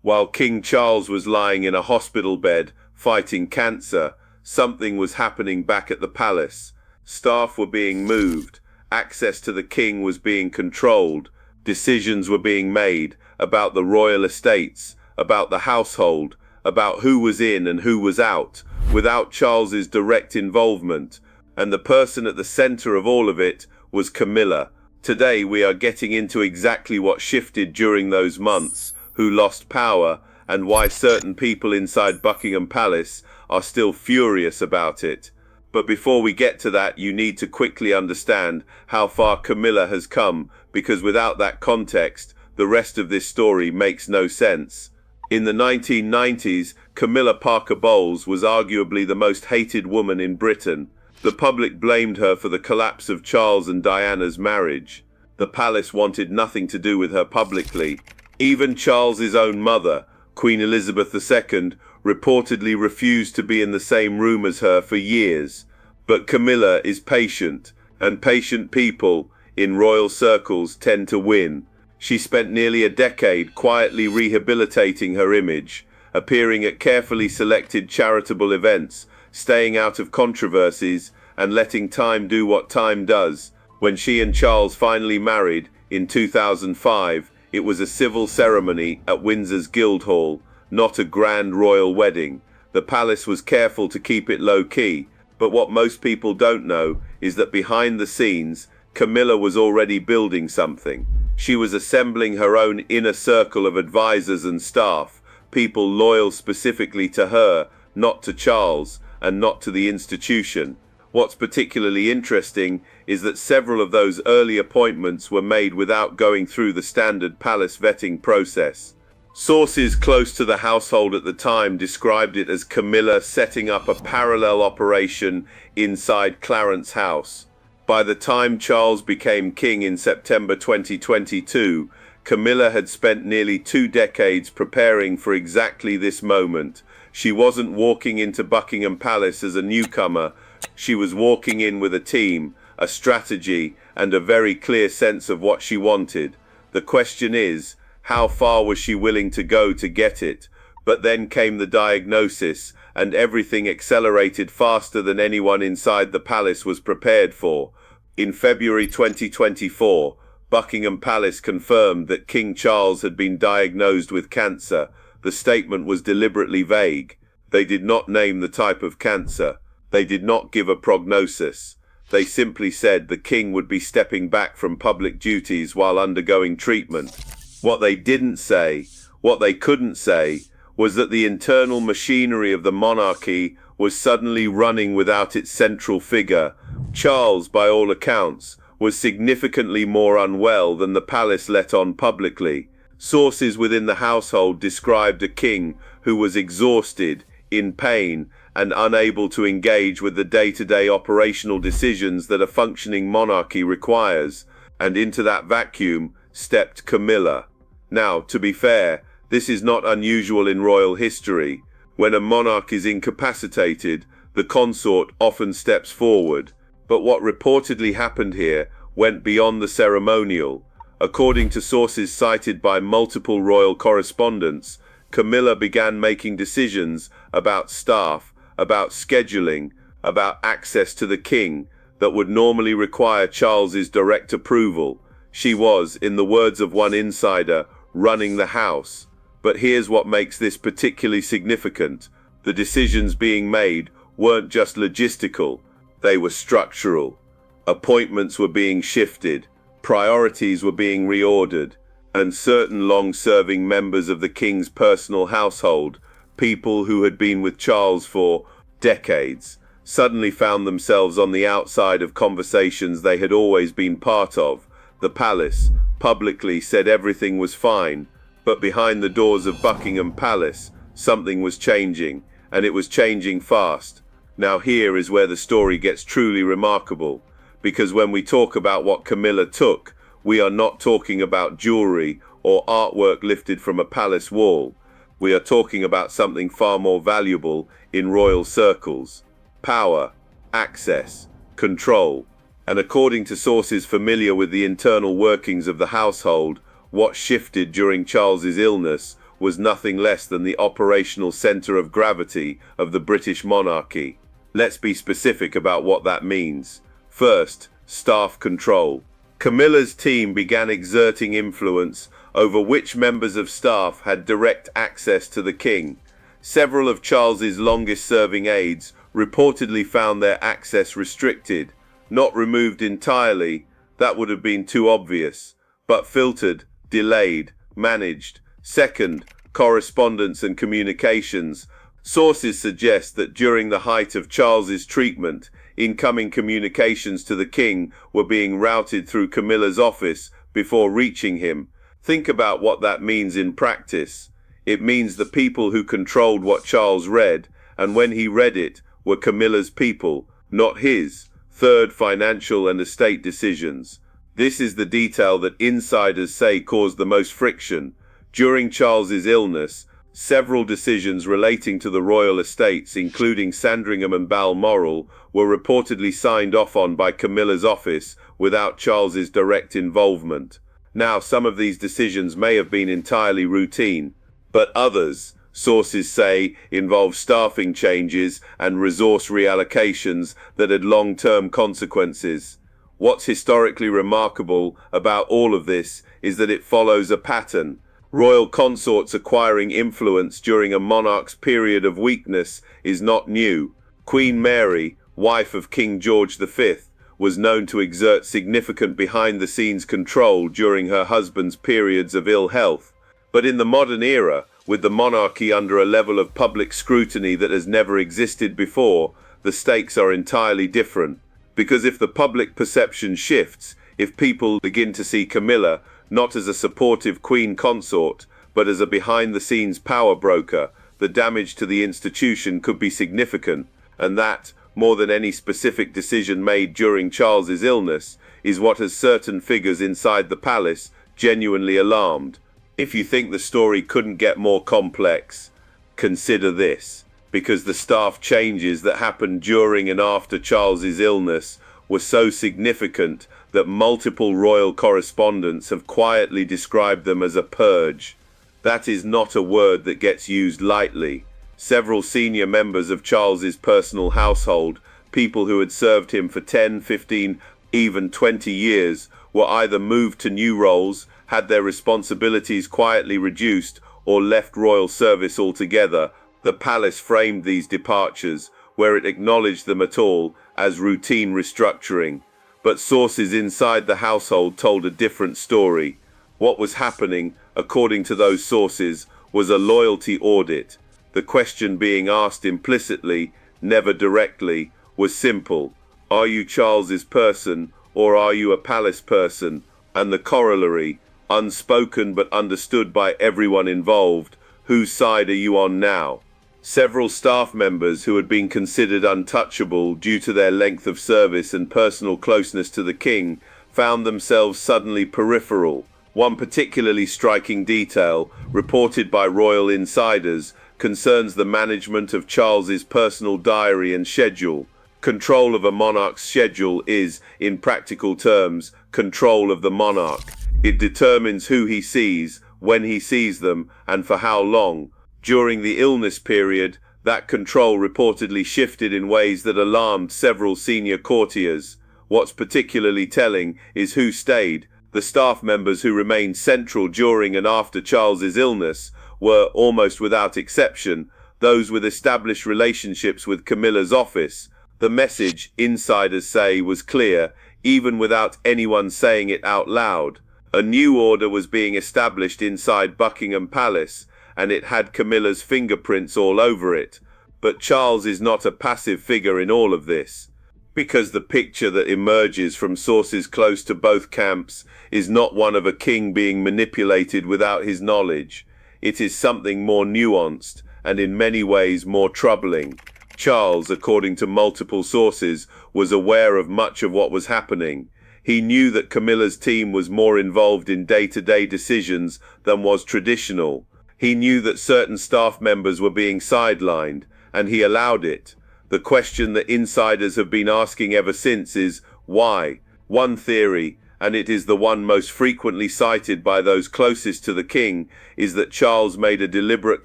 While King Charles was lying in a hospital bed fighting cancer, something was happening back at the palace. Staff were being moved, access to the king was being controlled, decisions were being made about the royal estates, about the household, about who was in and who was out, without Charles's direct involvement. And the person at the center of all of it was Camilla. Today we are getting into exactly what shifted during those months, who lost power, and why certain people inside Buckingham Palace are still furious about it. But before we get to that, you need to quickly understand how far Camilla has come, because without that context, the rest of this story makes no sense. In the 1990s, Camilla Parker Bowles was arguably the most hated woman in Britain. The public blamed her for the collapse of Charles and Diana's marriage. The palace wanted nothing to do with her publicly. Even Charles's own mother, Queen Elizabeth II, reportedly refused to be in the same room as her for years. But Camilla is patient, and patient people in royal circles tend to win. She spent nearly a decade quietly rehabilitating her image, appearing at carefully selected charitable events, staying out of controversies, and letting time do what time does. When she and Charles finally married in 2005, it was a civil ceremony at Windsor's Guildhall, not a grand royal wedding. The palace was careful to keep it low-key, but what most people don't know is that behind the scenes, Camilla was already building something. She was assembling her own inner circle of advisors and staff, people loyal specifically to her, not to Charles, and not to the institution. What's particularly interesting is that several of those early appointments were made without going through the standard palace vetting process. Sources close to the household at the time described it as Camilla setting up a parallel operation inside Clarence House. By the time Charles became king in September 2022, Camilla had spent nearly 2 decades preparing for exactly this moment. She wasn't walking into Buckingham Palace as a newcomer. She was walking in with a team, a strategy, and a very clear sense of what she wanted. The question is, how far was she willing to go to get it? But then came the diagnosis, and everything accelerated faster than anyone inside the palace was prepared for. In February 2024, Buckingham Palace confirmed that King Charles had been diagnosed with cancer. The statement was deliberately vague. They did not name the type of cancer. They did not give a prognosis. They simply said the king would be stepping back from public duties while undergoing treatment. What they didn't say, what they couldn't say, was that the internal machinery of the monarchy was suddenly running without its central figure. Charles, by all accounts, was significantly more unwell than the palace let on publicly. Sources within the household described a king who was exhausted, in pain, and unable to engage with the day-to-day operational decisions that a functioning monarchy requires. And into that vacuum stepped Camilla. Now, to be fair, this is not unusual in royal history. When a monarch is incapacitated, the consort often steps forward. But what reportedly happened here went beyond the ceremonial. According to sources cited by multiple royal correspondents, Camilla began making decisions about staff, about scheduling, about access to the king that would normally require Charles's direct approval. She was, in the words of one insider, running the house. But here's what makes this particularly significant. The decisions being made weren't just logistical, they were structural. Appointments were being shifted, priorities were being reordered, and certain long-serving members of the king's personal household, people who had been with Charles for decades, suddenly found themselves on the outside of conversations they had always been part of. The palace publicly said everything was fine, but behind the doors of Buckingham Palace, something was changing, and it was changing fast. Now here is where the story gets truly remarkable, because when we talk about what Camilla took, we are not talking about jewelry or artwork lifted from a palace wall. We are talking about something far more valuable in royal circles: power, access, control. And according to sources familiar with the internal workings of the household, what shifted during Charles's illness was nothing less than the operational centre of gravity of the British monarchy. Let's be specific about what that means. First, staff control. Camilla's team began exerting influence over which members of staff had direct access to the king. Several of Charles's longest-serving aides reportedly found their access restricted, not removed entirely, that would have been too obvious, but filtered, delayed, managed. Second, correspondence and communications. Sources suggest that during the height of Charles's treatment, incoming communications to the king were being routed through Camilla's office before reaching him. Think about what that means in practice. It means the people who controlled what Charles read, and when he read it, were Camilla's people, not his. Third, financial and estate decisions. This is the detail that insiders say caused the most friction. During Charles's illness, several decisions relating to the royal estates, including Sandringham and Balmoral, were reportedly signed off on by Camilla's office without Charles's direct involvement. Now, some of these decisions may have been entirely routine, but others, sources say, involve staffing changes and resource reallocations that had long-term consequences. What's historically remarkable about all of this is that it follows a pattern. Royal consorts acquiring influence during a monarch's period of weakness is not new. Queen Mary, wife of King George V, was known to exert significant behind-the-scenes control during her husband's periods of ill health. But in the modern era, with the monarchy under a level of public scrutiny that has never existed before, the stakes are entirely different. Because if the public perception shifts, if people begin to see Camilla not as a supportive queen consort, but as a behind-the-scenes power broker, the damage to the institution could be significant, and that, more than any specific decision made during Charles's illness, is what has certain figures inside the palace genuinely alarmed. If you think the story couldn't get more complex, consider this, because the staff changes that happened during and after Charles's illness were so significant that multiple royal correspondents have quietly described them as a purge. That is not a word that gets used lightly. Several senior members of Charles's personal household, people who had served him for 10, 15, even 20 years, were either moved to new roles, had their responsibilities quietly reduced, or left royal service altogether. The palace framed these departures, where it acknowledged them at all, as routine restructuring. But sources inside the household told a different story. What was happening, according to those sources, was a loyalty audit. The question being asked implicitly, never directly, was simple. Are you Charles's person, or are you a palace person? And the corollary, unspoken but understood by everyone involved, whose side are you on now? Several staff members who had been considered untouchable due to their length of service and personal closeness to the king found themselves suddenly peripheral. One particularly striking detail, reported by royal insiders, concerns the management of Charles's personal diary and schedule. Control of a monarch's schedule is, in practical terms, control of the monarch. It determines who he sees, when he sees them, and for how long. During the illness period, that control reportedly shifted in ways that alarmed several senior courtiers. What's particularly telling is who stayed. The staff members who remained central during and after Charles's illness were, almost without exception, those with established relationships with Camilla's office. The message, insiders say, was clear, even without anyone saying it out loud. A new order was being established inside Buckingham Palace, and it had Camilla's fingerprints all over it. But Charles is not a passive figure in all of this, because the picture that emerges from sources close to both camps is not one of a king being manipulated without his knowledge. It is something more nuanced, and in many ways more troubling. Charles, according to multiple sources, was aware of much of what was happening. He knew that Camilla's team was more involved in day-to-day decisions than was traditional. He knew that certain staff members were being sidelined, and he allowed it. The question that insiders have been asking ever since is, why? One theory, and it is the one most frequently cited by those closest to the king, is that Charles made a deliberate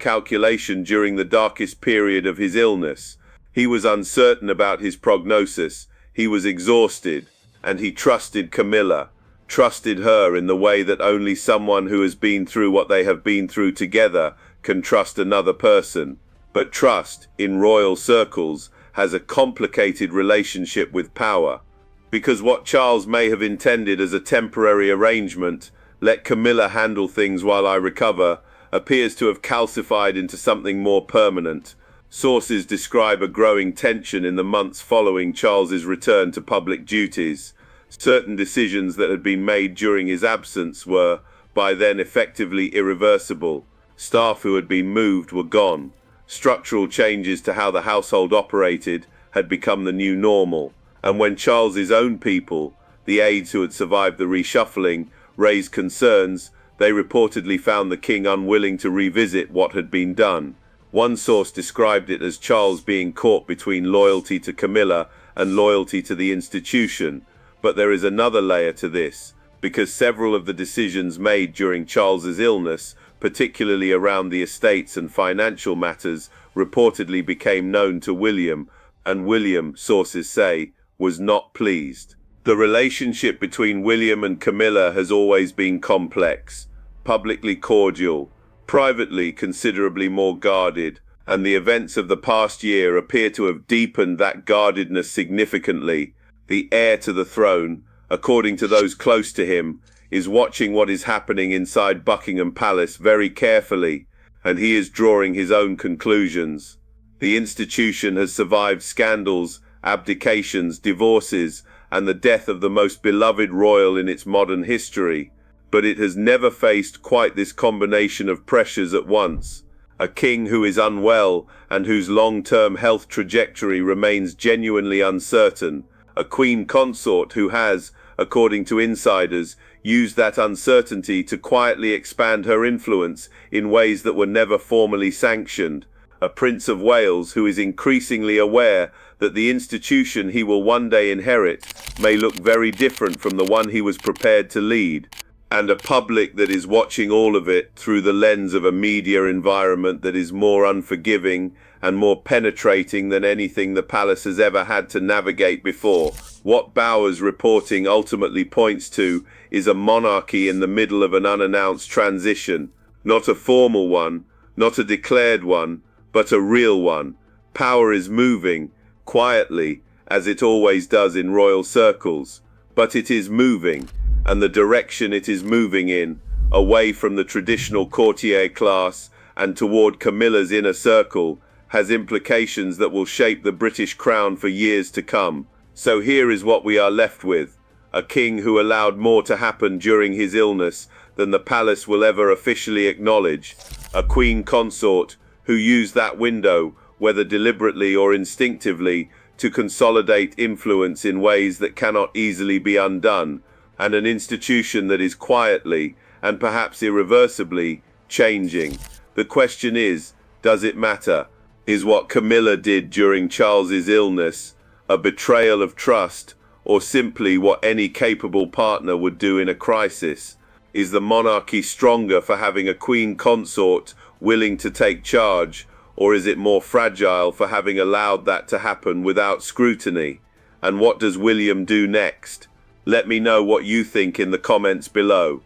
calculation during the darkest period of his illness. He was uncertain about his prognosis, he was exhausted, and he trusted Camilla, trusted her in the way that only someone who has been through what they have been through together can trust another person. But trust, in royal circles, has a complicated relationship with power. Because what Charles may have intended as a temporary arrangement, let Camilla handle things while I recover, appears to have calcified into something more permanent. Sources describe a growing tension in the months following Charles's return to public duties. Certain decisions that had been made during his absence were, by then, effectively irreversible. Staff who had been moved were gone. Structural changes to how the household operated had become the new normal. And when Charles's own people, the aides who had survived the reshuffling, raised concerns, they reportedly found the king unwilling to revisit what had been done. One source described it as Charles being caught between loyalty to Camilla and loyalty to the institution. But there is another layer to this, because several of the decisions made during Charles's illness, particularly around the estates and financial matters, reportedly became known to William, and William, sources say, was not pleased. The relationship between William and Camilla has always been complex, publicly cordial, privately considerably more guarded, and the events of the past year appear to have deepened that guardedness significantly. The heir to the throne, according to those close to him, is watching what is happening inside Buckingham Palace very carefully, and he is drawing his own conclusions. The institution has survived scandals, abdications, divorces, and the death of the most beloved royal in its modern history, but it has never faced quite this combination of pressures at once. A king who is unwell and whose long-term health trajectory remains genuinely uncertain, a queen consort who has, according to insiders, used that uncertainty to quietly expand her influence in ways that were never formally sanctioned, a Prince of Wales who is increasingly aware that the institution he will one day inherit may look very different from the one he was prepared to lead, and a public that is watching all of it through the lens of a media environment that is more unforgiving and more penetrating than anything the palace has ever had to navigate before. What Bauer's reporting ultimately points to is a monarchy in the middle of an unannounced transition, not a formal one, not a declared one, but a real one. Power is moving, quietly, as it always does in royal circles, but it is moving, and the direction it is moving in, away from the traditional courtier class and toward Camilla's inner circle, has implications that will shape the British crown for years to come. So here is what we are left with: a king who allowed more to happen during his illness than the palace will ever officially acknowledge, a queen consort who used that window, whether deliberately or instinctively, to consolidate influence in ways that cannot easily be undone, and an institution that is quietly, and perhaps irreversibly, changing. The question is, does it matter? Is what Camilla did during Charles's illness a betrayal of trust, or simply what any capable partner would do in a crisis? Is the monarchy stronger for having a queen consort willing to take charge, or is it more fragile for having allowed that to happen without scrutiny? And what does William do next? Let me know what you think in the comments below.